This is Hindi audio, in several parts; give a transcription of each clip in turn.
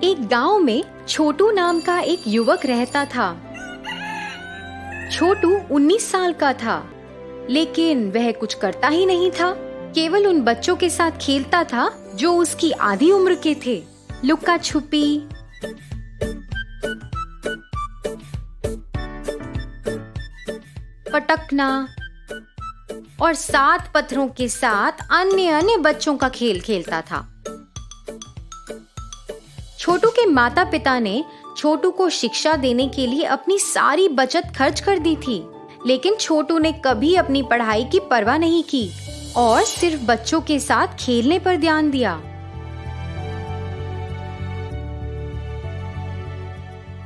एक गांव में छोटू नाम का एक युवक रहता था। छोटू 19 साल का था, लेकिन वह कुछ करता ही नहीं था। केवल उन बच्चों के साथ खेलता था जो उसकी आधी उम्र के थे। लुक्का छुपी, पटकना और 7 पत्थरों के साथ अन्य बच्चों का खेल खेलता था। छोटू के माता पिता ने छोटू को शिक्षा देने के लिए अपनी सारी बचत खर्च कर दी थी, लेकिन छोटू ने कभी अपनी पढ़ाई की परवाह नहीं की और सिर्फ बच्चों के साथ खेलने पर ध्यान दिया।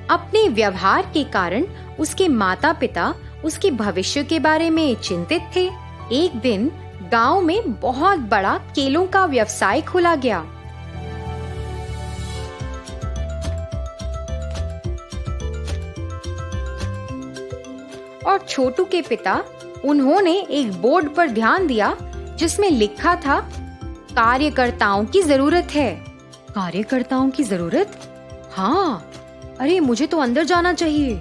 अपने व्यवहार के कारण उसके माता पिता उसके भविष्य के बारे में चिंतित थे। एक दिन गांव में बहुत बड़ा केलों का व्यवसाय खोला गया। और छोटू के पिता उन्होंने एक बोर्ड पर ध्यान दिया जिसमें लिखा था, कार्यकर्ताओं की जरूरत है। कार्यकर्ताओं की जरूरत? हाँ, अरे मुझे तो अंदर जाना चाहिए।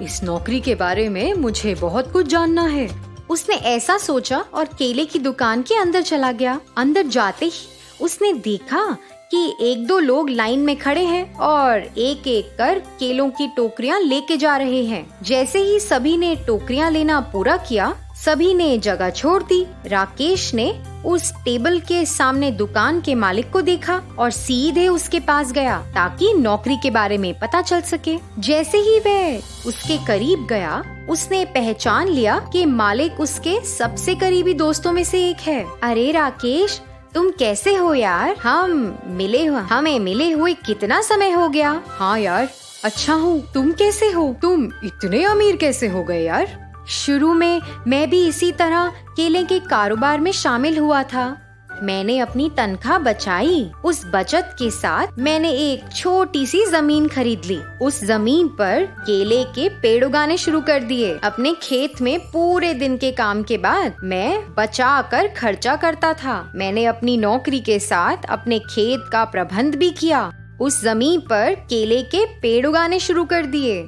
इस नौकरी के बारे में मुझे बहुत कुछ जानना है। उसने ऐसा सोचा और केले की दुकान के अंदर चला गया। अंदर जाते ही उसने देखा कि 1-2 लोग लाइन में खड़े हैं और एक एक कर केलों की टोकरियां लेके जा रहे हैं। जैसे ही सभी ने टोकरियां लेना पूरा किया, सभी ने जगह छोड़ दी। राकेश ने उस टेबल के सामने दुकान के मालिक को देखा और सीधे उसके पास गया ताकि नौकरी के बारे में पता चल सके। जैसे ही वह उसके करीब गया, उसने पहचान लिया कि मालिक उसके सबसे करीबी दोस्तों में से एक है। अरे राकेश, तुम कैसे हो यार? हमें मिले हुए कितना समय हो गया। हाँ यार, अच्छा हूँ। तुम कैसे हो? तुम इतने अमीर कैसे हो गए यार? शुरू में मैं भी इसी तरह केले के कारोबार में शामिल हुआ था। मैंने अपनी तनख्वाह बचाई। उस बचत के साथ मैंने एक छोटी सी जमीन खरीद ली। उस जमीन पर केले के पेड़ उगाने शुरू कर दिए। अपने खेत में पूरे दिन के काम के बाद मैं बचा कर खर्चा करता था। मैंने अपनी नौकरी के साथ अपने खेत का प्रबंध भी किया। उस जमीन पर केले के पेड़ उगाने शुरू कर दिए।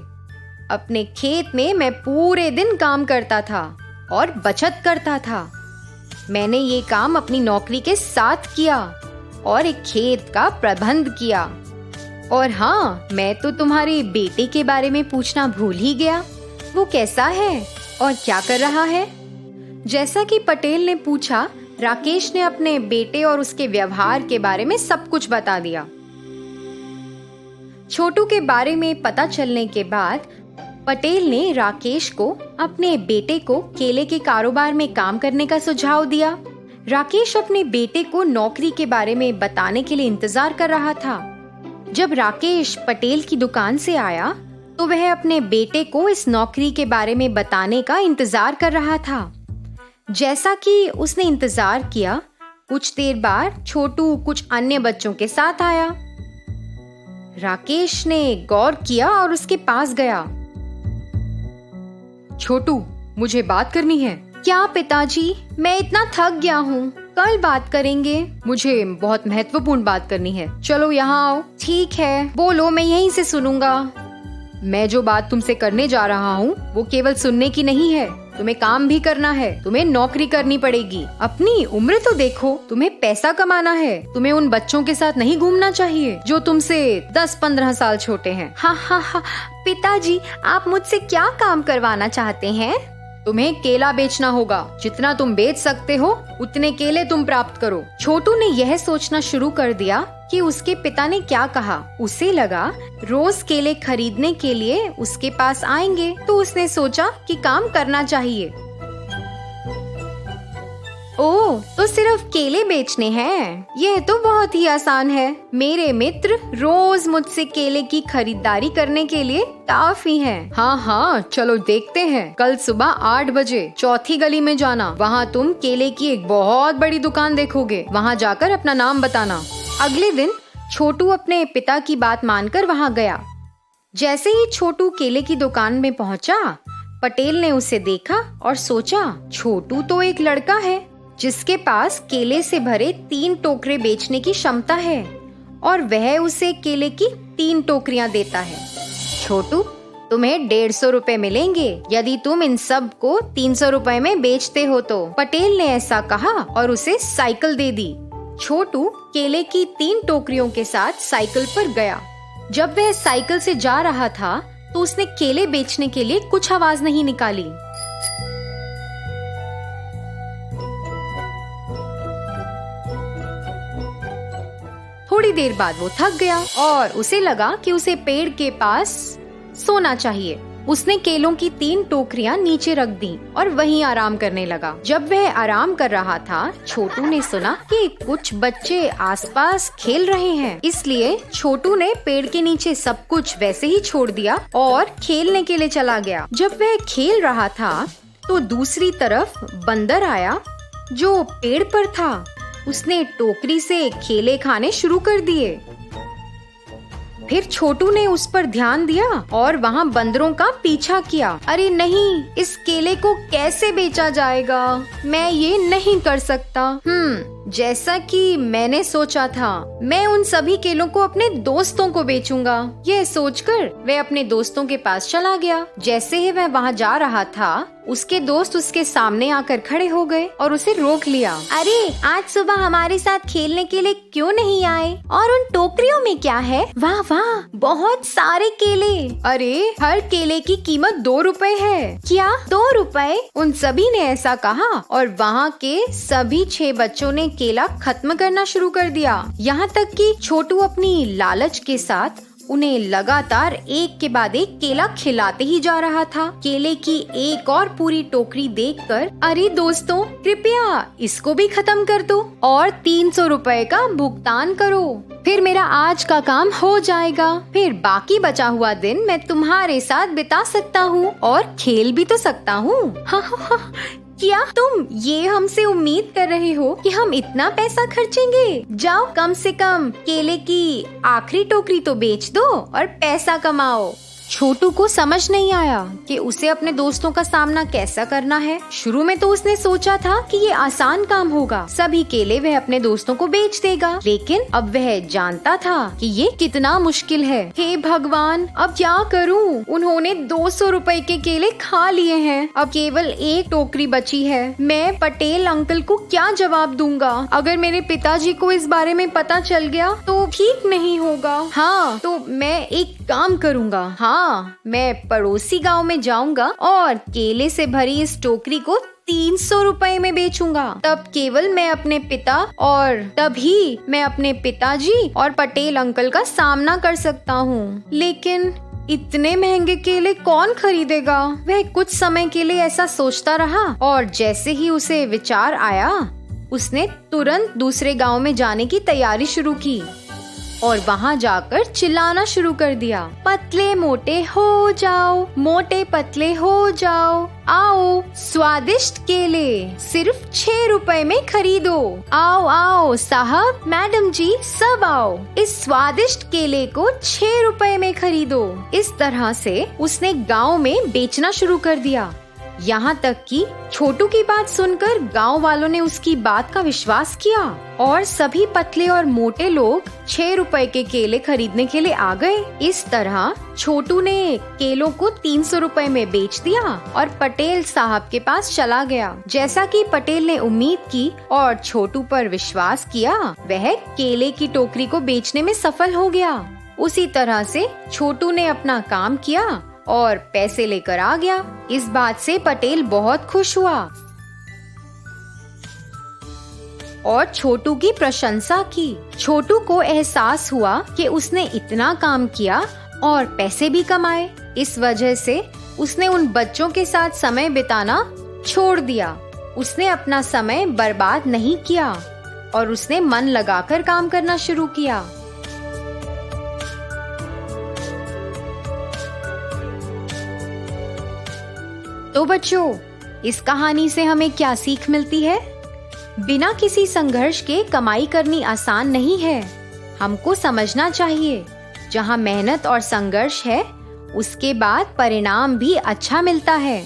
अपने खेत में मैं पूरे दिन काम करता था और बचत करता था। मैंने ये काम अपनी नौकरी के साथ किया और एक खेत का प्रबंध किया। और हाँ, मैं तो तुम्हारे बेटे के बारे में पूछना भूल ही गया। वो कैसा है और क्या कर रहा है? जैसा कि पटेल ने पूछा, राकेश ने अपने बेटे और उसके व्यवहार के बारे में सब कुछ बता दिया। छोटू के बारे में पता चलने के बाद पटेल ने राकेश को अपने बेटे को केले के कारोबार में काम करने का सुझाव दिया। राकेश अपने बेटे को नौकरी के बारे में बताने के लिए इंतजार कर रहा था। जब राकेश पटेल की दुकान से आया तो वह अपने बेटे को इस नौकरी के बारे में बताने का इंतजार कर रहा था। जैसा कि उसने इंतजार किया, कुछ देर बाद छोटू कुछ अन्य बच्चों के साथ आया। राकेश ने गौर किया और उसके पास गया। छोटू, मुझे बात करनी है। क्या पिताजी, मैं इतना थक गया हूँ, कल बात करेंगे। मुझे बहुत महत्वपूर्ण बात करनी है। चलो यहाँ आओ। ठीक है, बोलो, मैं यहीं से सुनूंगा। मैं जो बात तुमसे करने जा रहा हूँ वो केवल सुनने की नहीं है। तुम्हें काम भी करना है। तुम्हें नौकरी करनी पड़ेगी। अपनी उम्र तो देखो, तुम्हें पैसा कमाना है। तुम्हें उन बच्चों के साथ नहीं घूमना चाहिए जो तुमसे 10-15 साल छोटे हैं। हाँ, पिताजी, आप मुझसे क्या काम करवाना चाहते हैं? तुम्हें केला बेचना होगा। जितना तुम बेच सकते हो उतने केले तुम प्राप्त करो। छोटू ने यह सोचना शुरू कर दिया कि उसके पिता ने क्या कहा। उसे लगा रोज केले खरीदने के लिए उसके पास आएंगे, तो उसने सोचा कि काम करना चाहिए। ओह, तो सिर्फ केले बेचने हैं? यह तो बहुत ही आसान है। मेरे मित्र रोज मुझसे केले की खरीदारी करने के लिए काफी हैं। हाँ, चलो देखते हैं। कल सुबह 8 बजे चौथी गली में जाना। वहाँ तुम केले की एक बहुत बड़ी दुकान देखोगे। वहाँ जाकर अपना नाम बताना। अगले दिन छोटू अपने पिता की बात मानकर वहाँ गया। जैसे ही छोटू केले की दुकान में पहुँचा, पटेल ने उसे देखा और सोचा, छोटू तो एक लड़का है जिसके पास केले से भरे 3 टोकरे बेचने की क्षमता है और वह उसे केले की 3 टोकरियां देता है। छोटू, तुम्हें 150 रुपए मिलेंगे यदि तुम इन सब को 300 रुपए में बेचते हो तो। पटेल ने ऐसा कहा और उसे साइकिल दे दी। छोटू केले की 3 टोकरियों के साथ साइकिल पर गया। जब वह साइकिल से जा रहा था तो उसने केले बेचने के लिए कुछ आवाज नहीं निकाली। थोड़ी देर बाद वो थक गया और उसे लगा कि उसे पेड़ के पास सोना चाहिए। उसने केलों की 3 टोकरियां नीचे रख दी और वहीं आराम करने लगा। जब वह आराम कर रहा था, छोटू ने सुना कि कुछ बच्चे आसपास खेल रहे हैं। इसलिए छोटू ने पेड़ के नीचे सब कुछ वैसे ही छोड़ दिया और खेलने के लिए चला गया। जब वह खेल रहा था तो दूसरी तरफ बंदर आया जो पेड़ पर था। उसने टोकरी से केले खाने शुरू कर दिए। फिर छोटू ने उस पर ध्यान दिया और वहाँ बंदरों का पीछा किया। अरे नहीं, इस केले को कैसे बेचा जाएगा? मैं ये नहीं कर सकता। जैसा कि मैंने सोचा था, मैं उन सभी केलों को अपने दोस्तों को बेचूंगा। यह सोचकर वह अपने दोस्तों के पास चला गया। जैसे ही वह वहाँ जा रहा था, उसके दोस्त उसके सामने आकर खड़े हो गए और उसे रोक लिया। अरे, आज सुबह हमारे साथ खेलने के लिए क्यों नहीं आए? और उन टोकरियों में क्या है? वाह वाह, बहुत सारे केले। अरे, हर केले की कीमत 2 रुपए है। क्या 2 रुपए? उन सभी ने ऐसा कहा और वहाँ के सभी 6 बच्चों ने केला खत्म करना शुरू कर दिया। यहाँ तक कि छोटू अपनी लालच के साथ उन्हें लगातार एक के बाद एक केला खिलाते ही जा रहा था। केले की एक और पूरी टोकरी देखकर, अरे दोस्तों, कृपया इसको भी खत्म कर दो और 300 रुपए का भुगतान करो। फिर मेरा आज का काम हो जाएगा। फिर बाकी बचा हुआ दिन मैं तुम्हारे साथ बिता सकता हूँ और खेल भी तो सकता हूँ। क्या तुम ये हमसे उम्मीद कर रहे हो कि हम इतना पैसा खर्चेंगे? जाओ, कम से कम केले की आखिरी टोकरी तो बेच दो और पैसा कमाओ। छोटू को समझ नहीं आया कि उसे अपने दोस्तों का सामना कैसा करना है। शुरू में तो उसने सोचा था कि ये आसान काम होगा, सभी केले वह अपने दोस्तों को बेच देगा। लेकिन अब वह जानता था कि ये कितना मुश्किल है। हे भगवान, अब क्या करूं? उन्होंने 200 रुपए के केले खा लिए हैं। अब केवल एक टोकरी बची है। मैं पटेल अंकल को क्या जवाब दूंगा? अगर मेरे पिताजी को इस बारे में पता चल गया तो ठीक नहीं होगा। हाँ, तो मैं एक काम करूंगा। मैं पड़ोसी गांव में जाऊंगा और केले से भरी इस टोकरी को 300 रुपए में बेचूंगा। तब केवल मैं अपने पिता और तभी मैं अपने पिताजी और पटेल अंकल का सामना कर सकता हूँ। लेकिन इतने महंगे केले कौन खरीदेगा? वह कुछ समय के लिए ऐसा सोचता रहा और जैसे ही उसे विचार आया, उसने तुरंत दूसरे गांव में जाने की तैयारी शुरू की और वहाँ जाकर चिल्लाना शुरू कर दिया। पतले मोटे हो जाओ, मोटे पतले हो जाओ, आओ स्वादिष्ट केले सिर्फ 6 रुपए में खरीदो। आओ आओ साहब, मैडम जी, सब आओ, इस स्वादिष्ट केले को 6 रुपए में खरीदो। इस तरह से उसने गांव में बेचना शुरू कर दिया। यहाँ तक कि छोटू की बात सुनकर गांव वालों ने उसकी बात का विश्वास किया और सभी पतले और मोटे लोग 6 रुपए के केले खरीदने के लिए आ गए। इस तरह छोटू ने केलों को 300 रुपए में बेच दिया और पटेल साहब के पास चला गया। जैसा कि पटेल ने उम्मीद की और छोटू पर विश्वास किया, वह केले की टोकरी को बेचने में सफल हो गया। उसी तरह से छोटू ने अपना काम किया और पैसे लेकर आ गया। इस बात से पटेल बहुत खुश हुआ और छोटू की प्रशंसा की। छोटू को एहसास हुआ कि उसने इतना काम किया और पैसे भी कमाए। इस वजह से उसने उन बच्चों के साथ समय बिताना छोड़ दिया। उसने अपना समय बर्बाद नहीं किया और उसने मन लगाकर काम करना शुरू किया। तो बच्चों, इस कहानी से हमें क्या सीख मिलती है? बिना किसी संघर्ष के कमाई करनी आसान नहीं है। हमको समझना चाहिए, जहाँ मेहनत और संघर्ष है, उसके बाद परिणाम भी अच्छा मिलता है।